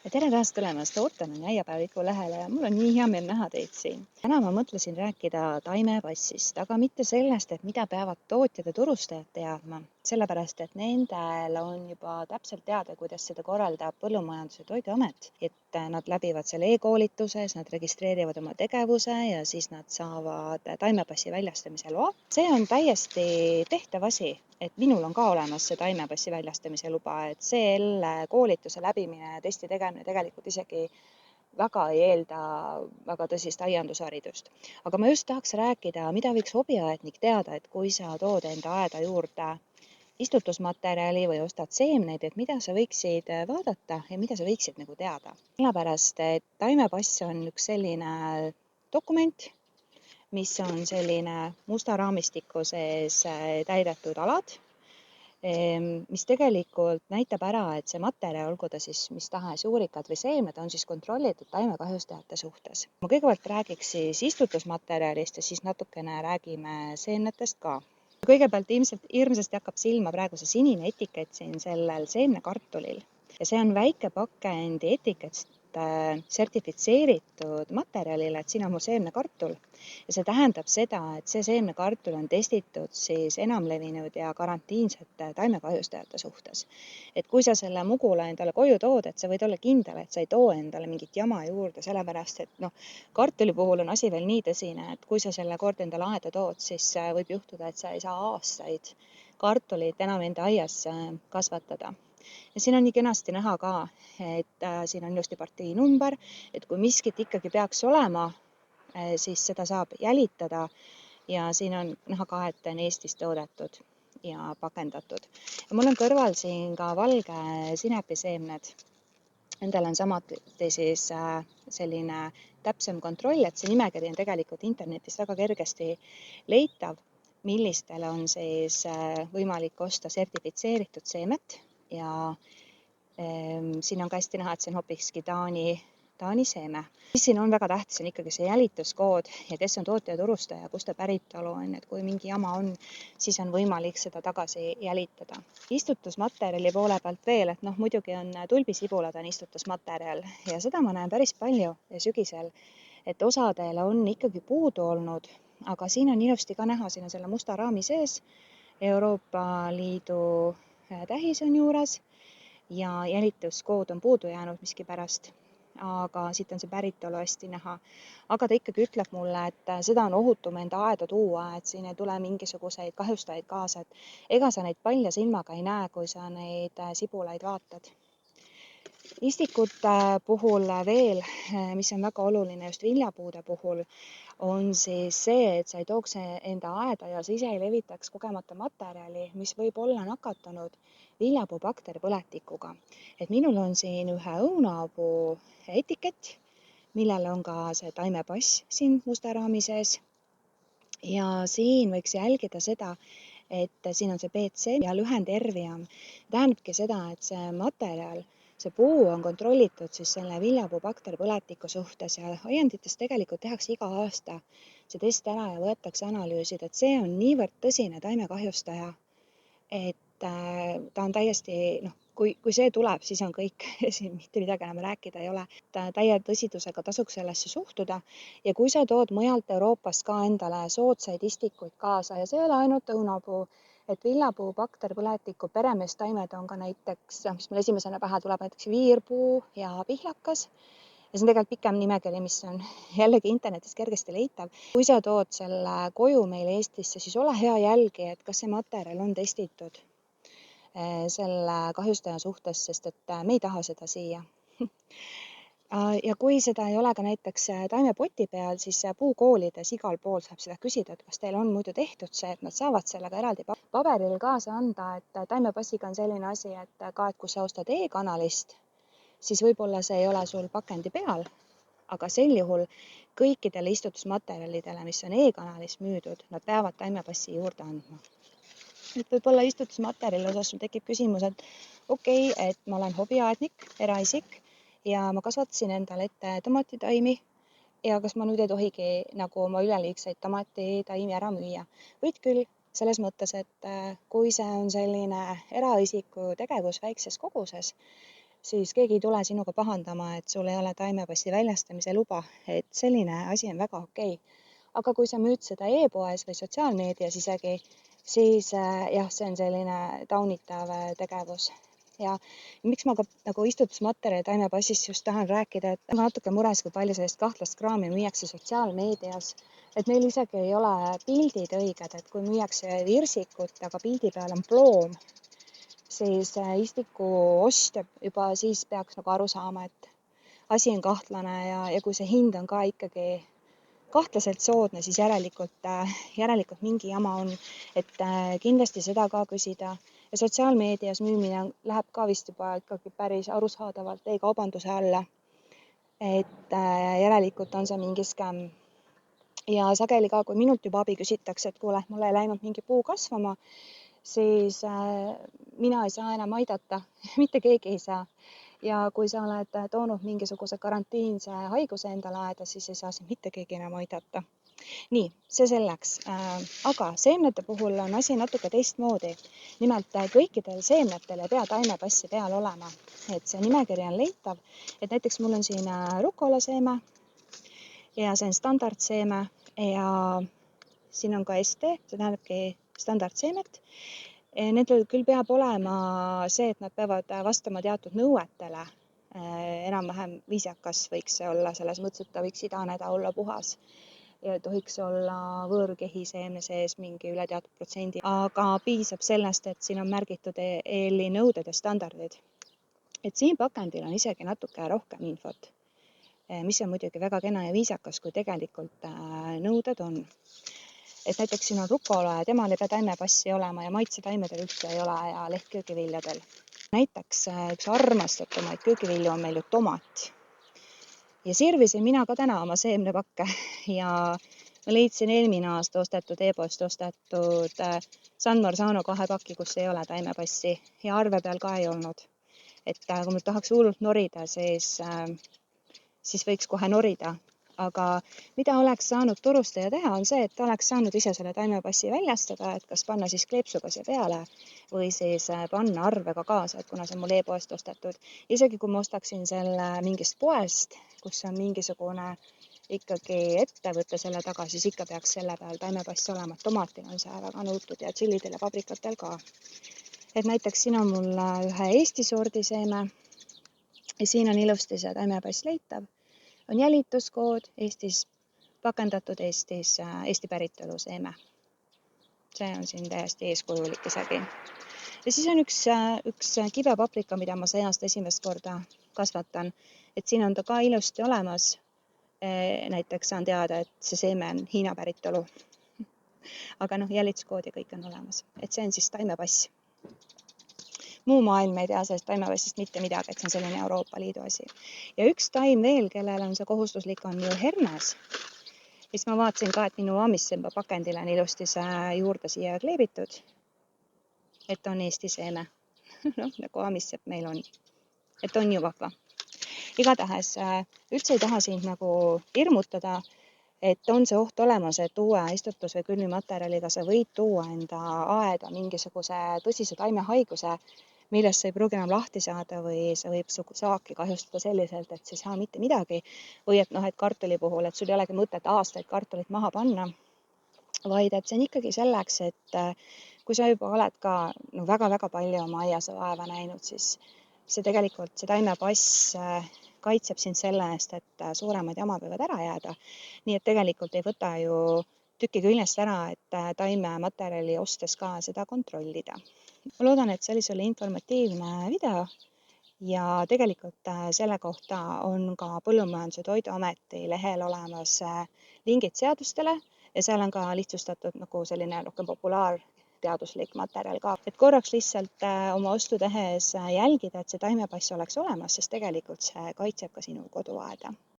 Tere taas tulemast, ootan on Äiapäeviku lehele ja mul on nii hea meel näha teid siin. Täna ma mõtlesin rääkida taimepassist, aga mitte sellest, et mida peavad tootjad ja turustajad teadma, sellepärast et nendel on juba täpselt teada, kuidas seda korraldab Põllumajandus- ja Toiduamet, et nad läbivad selle e-koolituses, nad registreerivad oma tegevuse ja siis nad saavad taimepassi väljastamise loa. See on täiesti tehtav asi, et minul on ka olemas see taimepassi väljastamise luba, et selle koolituse läbimine ja testi tegemine tegelikult isegi väga ei eelda väga tõsist aiandusharidust. Aga ma just tahaks rääkida, mida võiks hobiaednik teada, et kui sa tood enda aeda juurde istutusmaterjali või ostad seemneid, et mida sa võiksid vaadata ja mida sa võiksid teada. Sellepärast, et taimepass on üks selline dokument, mis on selline musta raamistiku sees täidetud alad, mis tegelikult näitab ära, et see materjal, olgu ta siis mis tahes juurikad või seemned, on siis kontrollitud taimekahjustajate suhtes. Ma kõigepealt räägiks siis istutusmaterjalist ja siis natukene räägime seemnetest ka. Kõigepealt ilmselt hirmsasti hakkab silma praegu see sinine etikett siin sellel seemnekartulil ja see on väike pakendi etikett sertifitseeritud materjalile, et siin on mu seemnekartul ja see tähendab seda, et see seemnekartul on testitud siis enamlevinud ja karantiinsete taimekahjustajate suhtes. Et kui sa selle mugula endale koju tood, et sa võid olla kindel, et sa ei too endale mingit jama juurde, sellepärast et kartuli puhul on asi veel nii tõsine, et kui sa selle kord endale aeda tood, siis võib juhtuda, et sa ei saa aastaid kartulit enam enda aias kasvatada. Ja siin on nii kenasti näha ka, et siin on ilusti partiinumber, et kui miskit ikkagi peaks olema, siis seda saab jälitada ja siin on näha ka, et on Eestis toodetud ja pakendatud. Ja mul on kõrval siin ka valge sinepiseemned. Nendel on samuti siis selline täpsem kontroll, et see nimekiri on tegelikult internetist väga kergesti leitav, millistele on siis võimalik osta sertifitseeritud seemet ja siin on ka hästi näha, et see on hoopiski Taani seeme. Mis siin on väga tähtis, on ikkagi see jälituskood ja kes on tootja ja turustaja, kust ta päritolu on, et kui mingi jama on, siis on võimalik seda tagasi jälitada. Istutusmaterjali poole pealt veel, et muidugi on tulbisibulad on istutusmaterjal ja seda ma näen päris palju sügisel, et osadel on ikkagi puudu olnud, aga siin on ilusti ka näha, siin on selle musta raami sees Euroopa Liidu tähis on juures ja jälituskood on puudu jäänud miskipärast, aga siit on see päritolu hästi näha. Aga ta ikkagi ütleb mulle, et seda on ohutum enda aeda tuua, et siin ei tule mingisuguseid kahjustajaid kaasa, et ega sa neid palja silmaga ei näe, kui sa neid sibulaid vaatad. Istikute puhul veel, mis on väga oluline just viljapuude puhul, on siis see, et sa ei tooks enda aeda ja sa ise ei levitaks kogemata materjali, mis võib olla nakatunud viljapuu bakteripõletikuga. Et minul on siin ühe õunapuu etikett, millel on ka see taimepass siin musta raami sees. Ja siin võiks jälgida seda, et siin on see BC ja lühend Erviam. Tähendabki seda, et see materjal, see puu on kontrollitud siis selle viljapuu bakteripõletiku suhtes ja aiandites tegelikult tehakse iga aasta see test ära ja võetakse analüüsid, et see on niivõrd tõsine taimekahjustaja, et ta on täiesti, kui see tuleb, siis on kõik, siin mitte midagi enam rääkida ei ole. Täie tõsidusega tasuks sellesse suhtuda ja kui sa tood mujalt Euroopast ka endale soodsaid istikuid kaasa ja see ei ole ainult õunapuu, et viljapuu bakteripõletiku peremeestaimed on ka näiteks, mis mul esimesena pähe tuleb, näiteks viirpuu ja pihlakas. Ja see on tegelikult pikem nimekiri, mis on jällegi internetis kergesti leitav. Kui sa tood selle koju meile Eestisse, siis ole hea jälgi, et kas see materjal on testitud selle kahjustaja suhtes, sest et me ei taha seda siia. Ja kui seda ei ole ka näiteks taimepoti peal, siis puukoolides igal pool saab seda küsida, et kas teil on muidu tehtud see, et nad saavad sellega eraldi paberil kaasa anda, et taimepassiga on selline asi, et ka, et kui sa ostad e-kanalist, siis võib-olla see ei ole sul pakendi peal, aga sel juhul kõikidele istutusmaterjalidele, mis on e-kanalis müüdud, nad peavad taimepassi juurde andma. Et võib-olla istutusmaterjali osas sul tekib küsimus, et okei, et ma olen hobiaednik, eraisik ja ma kasvatasin endale ette tomatitaimi ja kas ma nüüd ei tohigi oma üleliigseid tomatitaimi ära müüa. Võid küll selles mõttes, et kui see on selline eraisiku tegevus väikses koguses, siis keegi ei tule sinuga pahandama, et sul ei ole taimepassi väljastamise luba, et selline asi on väga okei. Aga kui sa müüd seda e-poes või sotsiaalmeedias isegi, siis jah, see on selline taunitav tegevus. Ja miks ma ka nagu istutusmaterjali taimepassist just tahan rääkida, et olen natuke mures, kui palju sellist kahtlast kraami müüakse sotsiaalmeedias, et neil isegi ei ole pildid õiged, et kui müüakse virsikut, aga pildi peal on ploom, siis istiku ostja juba siis peaks nagu aru saama, et asi on kahtlane ja kui see hind on ka ikkagi kahtlaselt soodne, siis järelikult mingi jama on, et kindlasti seda ka küsida. Ja sotsiaalmeedias müümine läheb ka vist juba ikkagi päris arusaadavalt e-kaubanduse alla. Et järelikult on see mingi skämm. Ja sageli ka, kui minult juba abi küsitakse, et kuule, mul ei läinud mingi puu kasvama, siis mina ei saa enam aidata, mitte keegi ei saa. Ja kui sa oled toonud mingisuguse karantiinse haiguse endale aeda, siis ei saa sind mitte keegi enam aidata. Nii, see selleks. Aga seemnete puhul on asi natuke teistmoodi. Nimelt kõikidel seemnetel ei pea taimepassi peal olema. Et see nimekiri on leitav. Et näiteks mul on siin rukolaseeme ja see on standardseeme ja siin on ka ST, see tähendabki standardseemet. Nendel küll peab olema see, et nad peavad vastama teatud nõuetele. Enam-vähem viisakas võiks see olla, selles mõttes, et ta võiks idaneda, olla puhas. Ja tohiks olla võõrkehi seemne sees mingi üle teatud protsendi. Aga piisab sellest, et siin on märgitud EL-i nõuded ja standardid. Et siin pakendil on isegi natuke rohkem infot, mis on muidugi väga kena ja viisakas, kui tegelikult nõuded on. Et näiteks siin on rukola ja temal ei pea taimepassi olema ja maitsetaimedel üldse ei ole ja lehtköögiviljadel. Näiteks üks armastatumaid köögivilju on meil ju tomat. Ja sirvisin mina ka täna oma seemnepakke ja ma leidsin eelmine aasta ostetud e-poest ostetud San Marzano 2 paki, kus ei ole taimepassi ja arve peal ka ei olnud. Et kui ma tahaks hullult norida, siis võiks kohe norida. Aga mida oleks saanud turustaja teha, on see, et ta oleks saanud ise selle taimepassi väljastada, et kas panna siis kleepsuga siia peale või siis panna arvega kaasa, et kuna see on mul e-poest ostetud. Isegi kui ma ostaksin selle mingist poest, kus on mingisugune ikkagi ettevõtte selle taga, siis ikka peaks selle peal taimepass olema. Tomatil on see väga nõutud ja tšillidel ja paprikatel ka. Et näiteks siin on mul ühe Eesti sordi seeme ja siin on ilusti see taimepass leitav. On jälituskood Eestis pakendatud Eesti päritolu seeme. See on siin täiesti eeskujulik isegi. Ja siis on üks kibepaprika, mida ma see aasta esimest korda kasvatan. Et siin on ta ka ilusti olemas. Näiteks saan teada, et see seeme on Hiina päritolu. Aga jälituskood ja kõik on olemas. Et see on siis taimepass. Muu maailm ei tea sellest taimepassist mitte midagi, et see on selline Euroopa Liidu asi. Ja üks taim veel, kellel on see kohustuslik, on ju hernes. Siis ma vaatasin ka, et minu aamissemba pakendil on ilusti see juurde siia kleebitud, et on Eesti seeme. Nagu aamissepp meil on. Et on ju vahva. Igatahes üldse ei taha sind nagu hirmutada, et on see oht olemas, et uue istutus- või külvimaterjaliga sa võid tuua enda aeda mingisuguse tõsise taimehaiguse, millest sa ei pruugi enam lahti saada või see võib su saaki kahjustada selliselt, et sa ei saa mitte midagi. Või et kartuli puhul, et sul ei olegi mõtet aastaid kartulit maha panna, vaid et see on ikkagi selleks, et kui sa juba oled ka väga-väga palju oma aias vaeva näinud, siis see tegelikult, see taimepass kaitseb sind selle eest, et suuremad jamad võivad ära jääda. Nii et tegelikult ei võta ju tüki küljest ära, et taimematerjali ostes ka seda kontrollida. Ma loodan, et see oli sulle informatiivne video ja tegelikult selle kohta on ka Põllumajandus- ja Toiduameti lehel olemas lingid seadustele ja seal on ka lihtsustatud nagu selline rohkem populaarteaduslik materjal ka. Et korraks lihtsalt oma ostu tehes jälgida, et see taimepass oleks olemas, sest tegelikult see kaitseb ka sinu koduaeda.